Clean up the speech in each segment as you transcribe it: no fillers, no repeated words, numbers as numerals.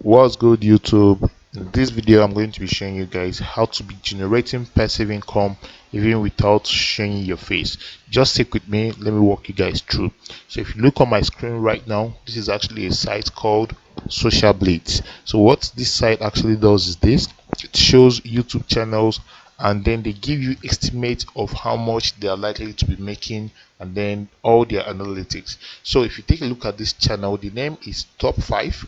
What's good, YouTube? In this video I'm going to be showing you guys how to be generating passive income even without showing your face. Just stick with me, let me walk you guys through. So if you look on my screen right now, this is actually a site called Social Blades. So what this site actually does is this: it shows YouTube channels and then they give you estimate of how much they are likely to be making and then all their analytics. So if you take a look at this channel, the name is Top 5.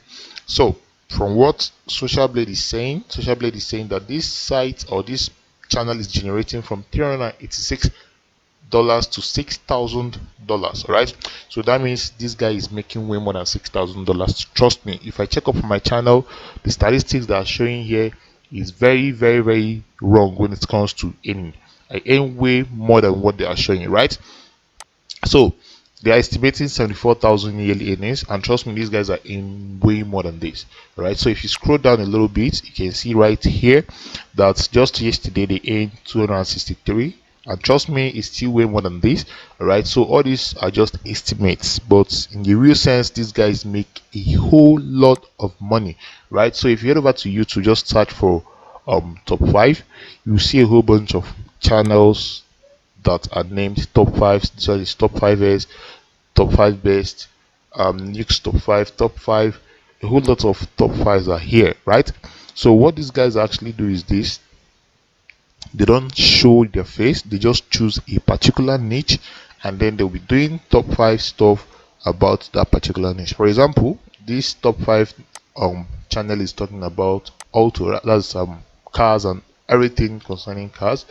So from what Social Blade is saying that this site or this channel is generating from $386 to $6,000. Right, so that means this guy is making way more than $6,000. Trust me, if I check up on my channel, the statistics that are showing here is very wrong when it comes to earning. I earn way more than what they are showing, right? So they are estimating 74,000 yearly earnings, and trust me, these guys are in way more than this. Right, so if you scroll down a little bit, you can see right here that just yesterday they earned 263, and trust me, it's still way more than this. Right, so all these are just estimates, but in the real sense, these guys make a whole lot of money. Right, so if you head over to YouTube, just search for top 5, you see a whole bunch of channels that are named top 5. So it's top 5s, top 5 best, next top 5, a whole lot of top 5s are here, right? So what these guys actually do is this: they don't show their face, they just choose a particular niche and then they'll be doing top 5 stuff about that particular niche. For example, this top 5 channel is talking about auto, that's cars and everything concerning cars.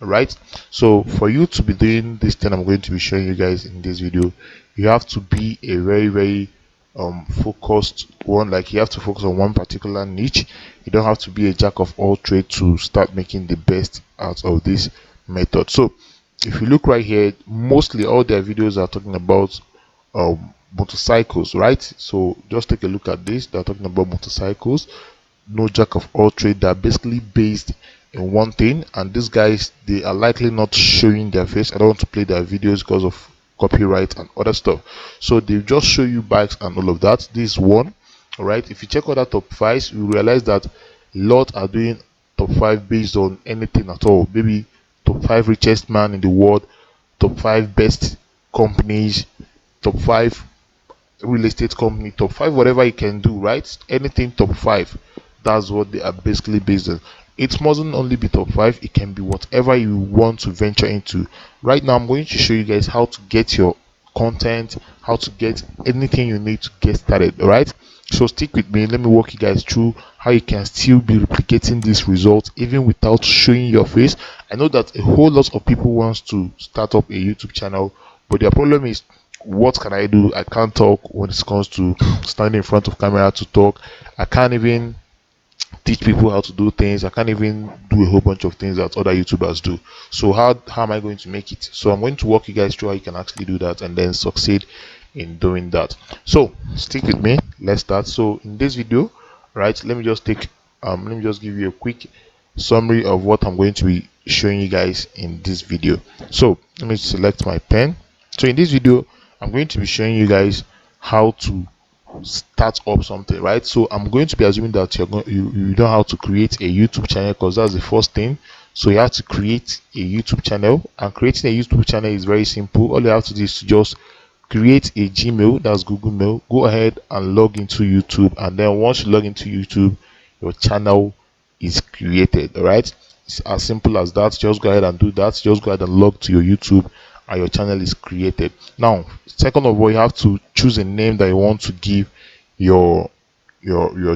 Right, so for you to be doing this thing I'm going to be showing you guys in this video, you have to be a very focused one. Like, you have to focus on one particular niche. You don't have to be a jack of all trades to start making the best out of this method. So if you look right here, mostly all their videos are talking about motorcycles, right? So just take a look at this. They're talking about motorcycles, no jack of all trade. They're basically based in one thing, and these guys, they are likely not showing their face. I don't want to play their videos because of copyright and other stuff, so they just show you bikes and all of that. This one, all right. If you check other top 5s, you realize that a lot are doing top 5 based on anything at all. Maybe top 5 richest man in the world, top 5 best companies, top 5 real estate company, top 5 whatever you can do, right? Anything top 5, that's what they are basically based on. It mustn't only be top 5, it can be whatever you want to venture into. Right now I'm going to show you guys how to get your content, how to get anything you need to get started. All right, so stick with me, let me walk you guys through how you can still be replicating this result even without showing your face. I know that a whole lot of people wants to start up a YouTube channel, but their problem is, what can I do? I can't talk when it comes to standing in front of camera to talk. I can't even teach people how to do things. I can't even do a whole bunch of things that other YouTubers do. So how am I going to make it? So I'm going to walk you guys through how you can actually do that and then succeed in doing that. So stick with me, let's start. So in this video, right, let me just give you a quick summary of what I'm going to be showing you guys in this video. So let me select my pen. So in this video I'm going to be showing you guys how to start up something, right? So I'm going to be assuming that you know how to create a YouTube channel, because that's the first thing. So you have to create a YouTube channel, and creating a YouTube channel is very simple. All you have to do is to just create a Gmail, that's Google Mail, go ahead and log into YouTube, and then once you log into YouTube, your channel is created. All right, it's as simple as that. Just go ahead and do that. Just go ahead and log to your YouTube and your channel is created. Now, second of all, you have to choose a name that you want to give your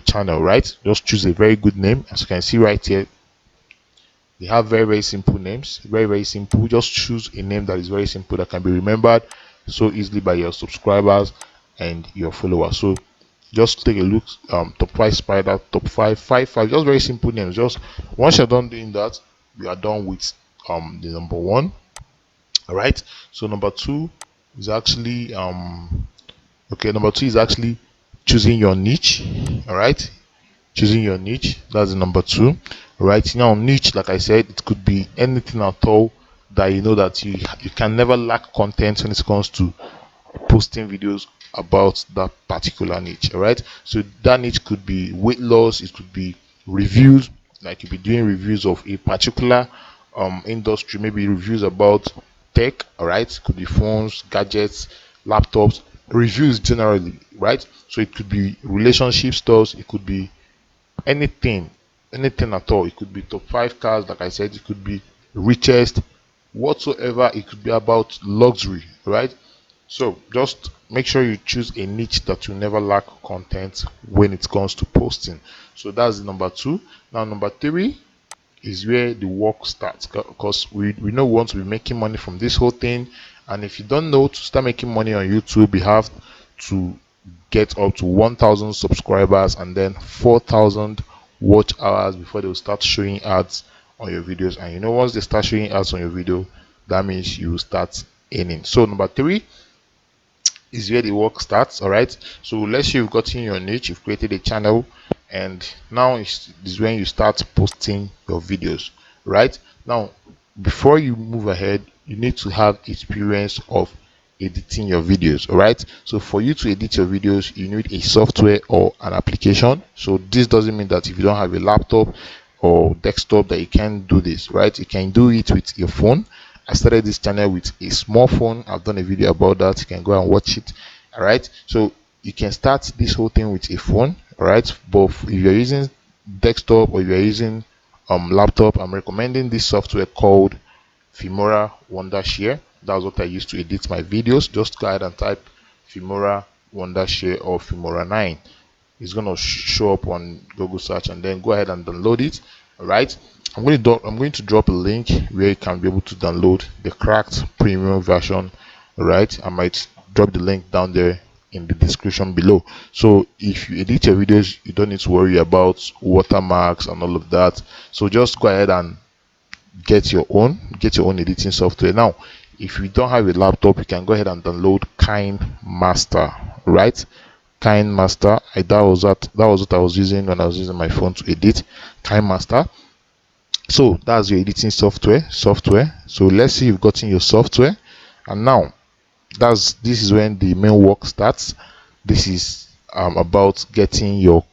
channel, right? Just choose a very good name. As you can see right here, they have very simple names, very simple. Just choose a name that is very simple, that can be remembered so easily by your subscribers and your followers. So just take a look. Top 5 spider, top 5, just very simple names. Just once you're done doing that, you are done with the number 1. All right, so number 2 is actually number 2 is actually choosing your niche. All right, choosing your niche, that's the number 2. Right, now niche, like I said, it could be anything at all that you know that you can never lack content when it comes to posting videos about that particular niche. All right, so that niche could be weight loss, it could be reviews, like you'll be doing reviews of a particular industry, maybe reviews about tech. All right, could be phones, gadgets, laptops, reviews generally, right? So it could be relationship stores, it could be anything, anything at all. It could be top 5 cars, like I said, it could be richest, whatsoever. It could be about luxury, right? So just make sure you choose a niche that you never lack content when it comes to posting. So that's number 2. Now number 3 is where the work starts, because we know we want to be making money from this whole thing. And if you don't know, to start making money on YouTube, you have to get up to 1,000 subscribers and then 4,000 watch hours before they will start showing ads on your videos. And you know, once they start showing ads on your video, that means you will start earning. So number 3 is where the work starts. All right, so let's say you've gotten your niche, you've created a channel, and now is when you start posting your videos. Right now, before you move ahead, you need to have experience of editing your videos. All right, so for you to edit your videos, you need a software or an application. So this doesn't mean that if you don't have a laptop or desktop that you can't do this. Right, you can do it with your phone. I started this channel with a small phone. I've done a video about that. You can go and watch it. All right, so you can start this whole thing with a phone. All right, but if you're using desktop or you're using laptop, I'm recommending this software called Filmora Wondershare. That's what I use to edit my videos. Just go ahead and type Filmora Wondershare or Filmora 9. It's going to show up on Google search, and then go ahead and download it. All right, I'm going to drop a link where you can be able to download the cracked premium version. All right, I might drop the link down there in the description below. So if you edit your videos, you don't need to worry about watermarks and all of that. So just go ahead and get your own editing software. Now if you don't have a laptop, you can go ahead and download KineMaster. Right, KineMaster. That was what I was using when I was using my phone to edit. KineMaster. So that's your editing software. So let's say you've gotten your software, and now this is when the main work starts. This is about getting your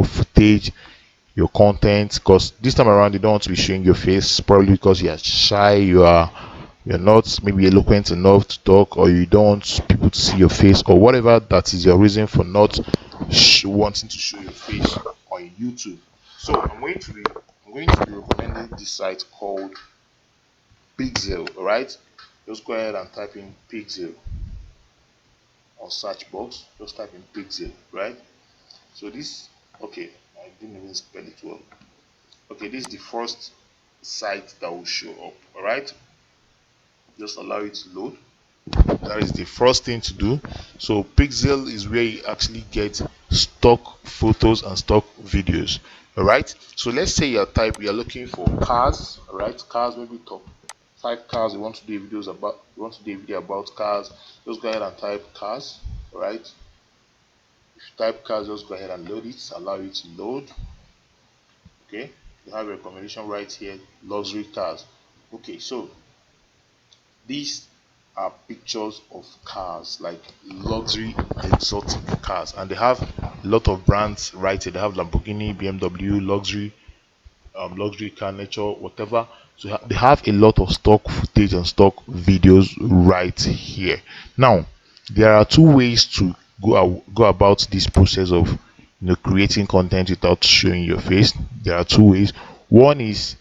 footage, your content, because this time around you don't want to be showing your face, probably because you are shy, you're not maybe eloquent enough to talk, or you don't want people to see your face, or whatever that is your reason for not wanting to show your face on YouTube. So I'm going to be recommending this site called Pixel. All right, just go ahead and type in Pixel on search box. Just type in Pixel. Right, so this, okay, I didn't even spell it well. Okay, this is the first site that will show up. All right, just allow it to load. That is the first thing to do. So Pixel is where you actually get stock photos and stock videos. All right, so let's say you're looking for cars. All right, cars, maybe top 5 cars you want to do videos about. You want to do a video about cars, just go ahead and type cars. All right, if you type cars, just go ahead and load it, allow it to load. Okay, you have a recommendation right here, luxury cars. Okay, so these are pictures of cars, like luxury exotic cars, and they have a lot of brands right here. They have Lamborghini, BMW, luxury car, nature, whatever. So they have a lot of stock footage and stock videos right here. Now there are two ways to go about this process of creating content without showing your face. There are two ways. One is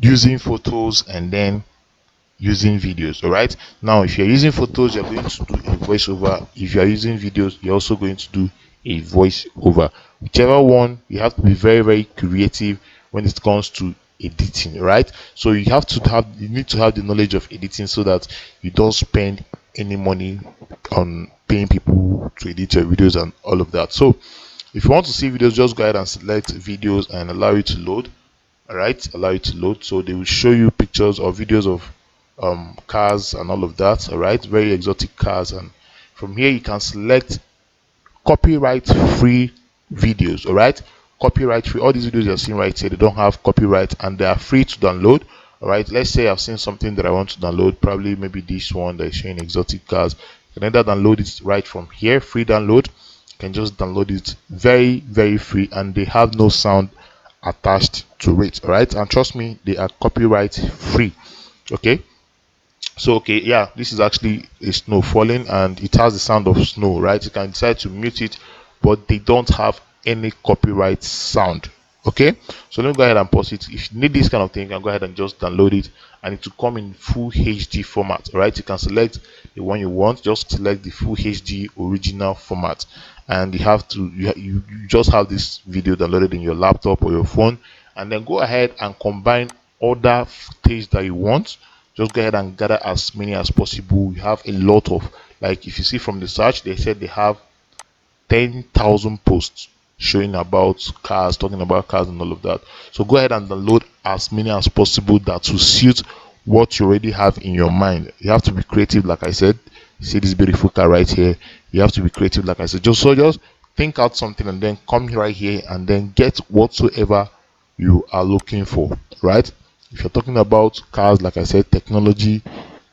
using photos and then using videos. All right, now if you're using photos, you're going to do a voiceover. If you're using videos, you're also going to do a voiceover. Whichever one, you have to be very, very creative when it comes to editing. Right, so you need to have the knowledge of editing so that you don't spend any money on paying people to edit your videos and all of that. So if you want to see videos, just go ahead and select videos and allow it to load. All right, allow it to load. So they will show you pictures or videos of cars and all of that. All right, very exotic cars, and from here you can select copyright free videos. All right, copyright free. All these videos you're seeing right here, they don't have copyright and they are free to download. All right, let's say I've seen something that I want to download, probably maybe this one that is showing exotic cars. You You can either download it right from here, free download. You can just download it very free, and they have no sound attached to it. All right, and trust me, they are copyright free. Okay, so okay, yeah, this is actually a snow falling and it has the sound of snow, right? You can decide to mute it, but they don't have any copyright sound. Okay, so let me go ahead and pause it. If you need this kind of thing, you can go ahead and just download it, and it will come in full HD format. All right, you can select the one you want, just select the full HD original format, and you have to you just have this video downloaded in your laptop or your phone, and then go ahead and combine other footage that you want. Just go ahead and gather as many as possible. You have a lot of, like, if you see from the search, they said they have 10,000 posts showing about cars, talking about cars and all of that. So go ahead and download as many as possible that will suit what you already have in your mind. You have to be creative, like I said. You see this beautiful car right here. You have to be creative, like I said. Just think out something and then come right here and then get whatsoever you are looking for, right? If you're talking about cars, like I said, technology,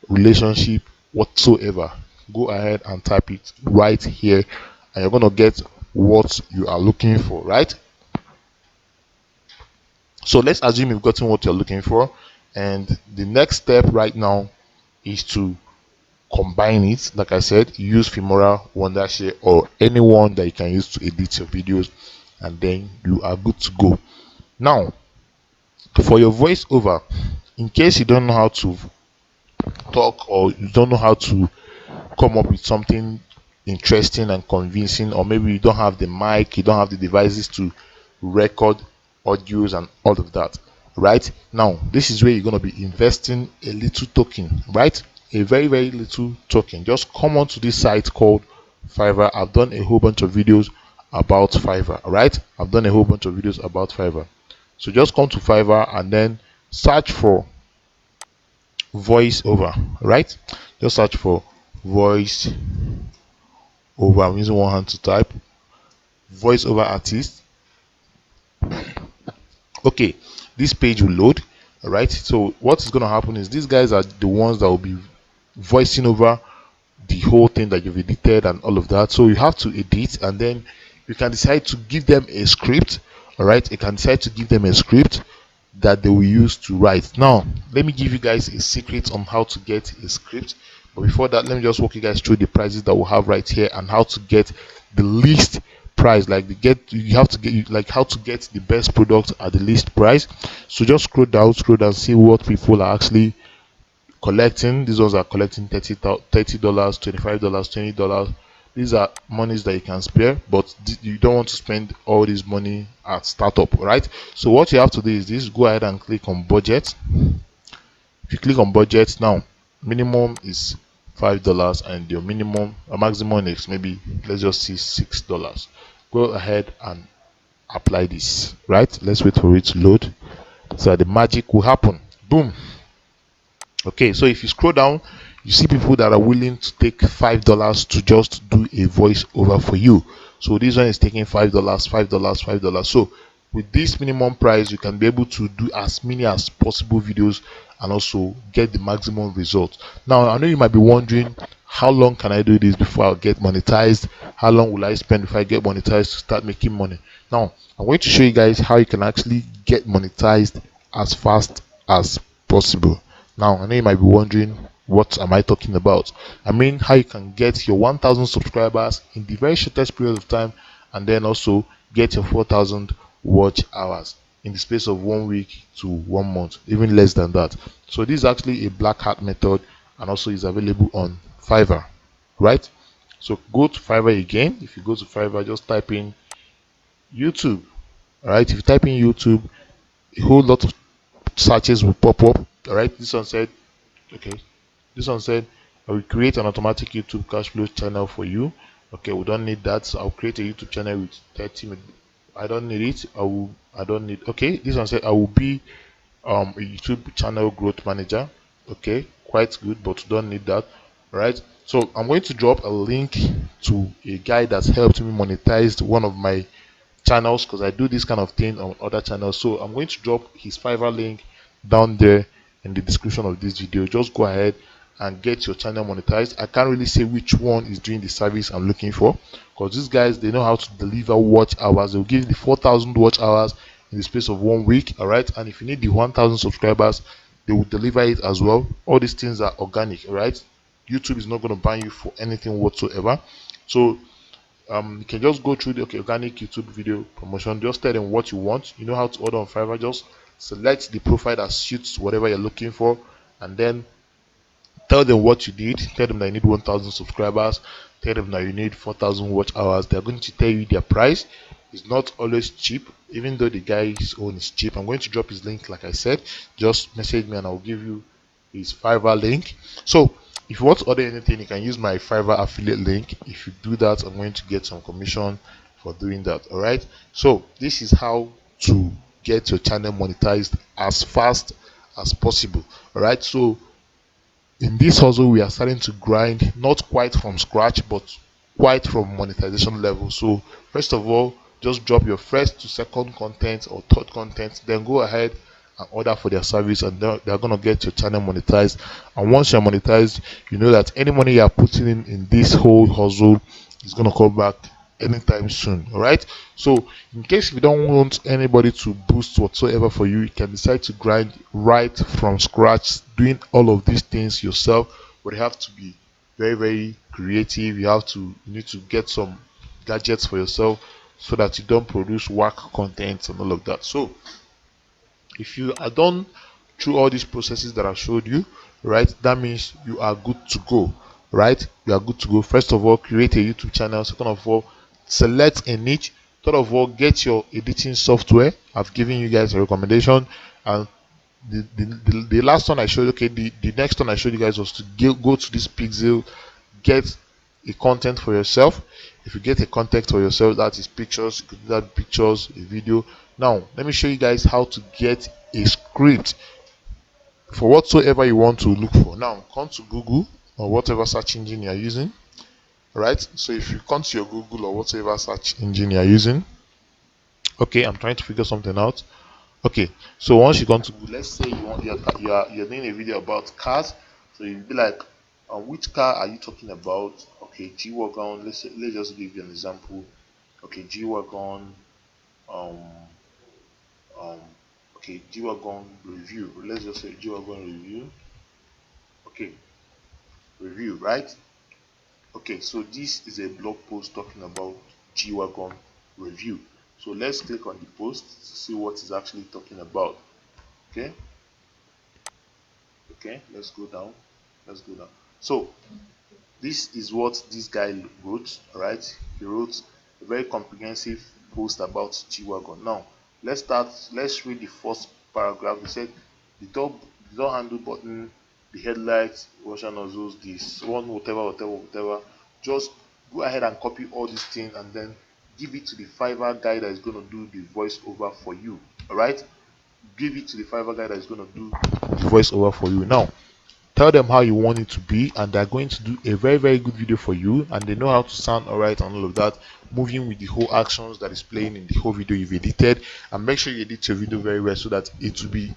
relationship, whatsoever, go ahead and type it right here, and you're gonna get what you are looking for, right? So let's assume you've gotten what you're looking for, and the next step right now is to combine it. Like I said, use Filmora, Wondershare, or anyone that you can use to edit your videos, and then you are good to go. Now, for your voiceover, in case you don't know how to talk, or you don't know how to come up with something interesting and convincing, or maybe you don't have the mic, you don't have the devices to record audios and all of that, right? Now this is where you're going to be investing a little token, right? A very little token. Just come on to this site called Fiverr. I've done a whole bunch of videos about Fiverr, right? I've done a whole bunch of videos about Fiverr. So just come to Fiverr and then search for voiceover, right? Just search for voice over. I'm using one hand to type voiceover artist. Okay, this page will load. All right, so what is going to happen is these guys are the ones that will be voicing over the whole thing that you've edited and all of that. So you have to edit, and then you can decide to give them a script. All right, you can decide to give them a script that they will use to write. Now let me give you guys a secret on how to get a script, but before that, let me just walk you guys through the prices that we'll have right here, and how to get the least price, like you have to get, like, how to get the best product at the least price. So just scroll down, see what people are actually collecting. These ones are collecting $30, $25, $20. These are monies that you can spare, but you don't want to spend all this money at startup, right? So what you have to do is this: go ahead and click on budget. If you click on budget now, minimum is $5, and your minimum or maximum is, maybe, let's just see, $6. Go ahead and apply this, right? Let's wait for it to load so that the magic will happen. Boom. Okay, so if you scroll down, you see people that are willing to take $5 to just do a voiceover for you. So this one is taking $5, $5, $5. So with this minimum price, you can be able to do as many as possible videos and also get the maximum results. Now I know you might be wondering, how long can I do this before I get monetized? How long will I spend if I get monetized to start making money? Now I'm going to show you guys how you can actually get monetized as fast as possible. Now I know you might be wondering, what am I talking about? I mean how you can get your 1,000 subscribers in the very shortest period of time, and then also get your 4,000 watch hours in the space of 1 week to 1 month, even less than that. So this is actually a black hat method, and also is available on Fiverr, right? So go to Fiverr again. If you go to Fiverr, just type in YouTube. All right, if you type in YouTube, a whole lot of searches will pop up. All right, this one said, okay, this one said, I will create an automatic YouTube cash flow channel for you. Okay, we don't need that. So I'll create a YouTube channel with 30 minutes. I don't need it. I don't need. Okay, this one said, I will be a YouTube channel growth manager. Okay, quite good, but don't need that. All right, so I'm going to drop a link to a guy that's helped me monetize one of my channels, because I do this kind of thing on other channels. So I'm going to drop his Fiverr link down there in the description of this video. Just go ahead and get your channel monetized. I can't really say which one is doing the service I'm looking for, because these guys, they know how to deliver watch hours. They'll give you the 4,000 watch hours in the space of 1 week. All right, and if you need the 1,000 subscribers, they will deliver it as well. All these things are organic. All right, YouTube is not going to ban you for anything whatsoever. So you can just go through the organic YouTube video promotion. Just tell them what you want. You know how to order on Fiverr. Just select the profile that suits whatever you're looking for, and then tell them what you need. Tell them that you need 1,000 subscribers. Tell them that you need 4,000 watch hours. They're going to tell you their price. It's not always cheap, even though the guy's own is cheap. I'm going to drop his link, like I said. Just message me and I'll give you his Fiverr link. So if you want to order anything, you can use my Fiverr affiliate link. If you do that, I'm going to get some commission for doing that. All right, so this is how to get your channel monetized as fast as possible. All right, so in this hustle we are starting to grind, not quite from scratch but quite from monetization level. So first of all, just drop your first to second content or third content, then go ahead and order for their service, and they're going to get your channel monetized. And once you're monetized, you know that any money you're putting in this whole hustle is going to come back anytime soon. All right, so in case you don't want anybody to boost whatsoever for you, you can decide to grind right from scratch, doing all of these things yourself. But you have to be very creative. You need to get some gadgets for yourself so that you don't produce whack content and all of that. So if you are done through all these processes that I showed you, right, that means you are good to go. Right, you are good to go. First of all, create a YouTube channel. Second of all, select a niche. Third of all, get your editing software. I've given you guys a recommendation. And the last one I showed, okay, the next one I showed you guys was to go to this pixel, get a content for yourself. If you get a content for yourself, that is pictures, you could do that pictures, a video. Now let me show you guys how to get a script for whatsoever you want to look for. Now come to Google or whatever search engine you are using. Right, so if you come to your Google or whatever search engine you are using, okay, I'm trying to figure something out. Okay, so once you come to Google, let's say you're doing a video about cars, so you'll be like, which car are you talking about? Okay, G-Wagon. Let's just give you an example. Okay, G-Wagon. Um, okay, G-Wagon review. Let's just say G-Wagon review. Okay, review, right? Okay, so this is a blog post talking about G-Wagon review. So let's click on the post to see what it's actually talking about. Okay, let's go down. So this is what this guy wrote. All right, he wrote a very comprehensive post about G-Wagon. Now let's read the first paragraph. He said the door handle button, the headlights, washer nozzles, this one, whatever. Just go ahead and copy all these things and then give it to the Fiverr guy that is going to do the voiceover for you. All right, give it to the Fiverr guy that is going to do the voiceover for you. Now tell them how you want it to be, and they're going to do a very good video for you, and they know how to sound alright and all of that, moving with the whole actions that is playing in the whole video you've edited. And make sure you edit your video very well so that it will be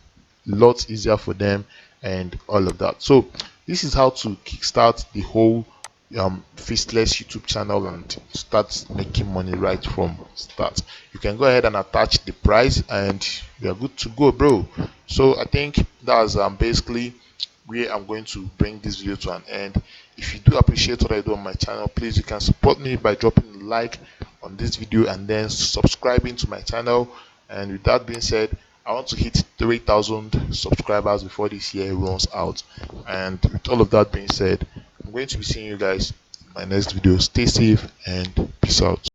a lot easier for them and all of that. So this is how to kickstart the whole faceless YouTube channel and start making money right from start. You can go ahead and attach the price and you're good to go, bro. So I think that's basically where I'm going to bring this video to an end. If you do appreciate what I do on my channel, please, you can support me by dropping a like on this video and then subscribing to my channel. And with that being said, I want to hit 3,000 subscribers before this year runs out. And with all of that being said, I'm going to be seeing you guys in my next video. Stay safe and peace out.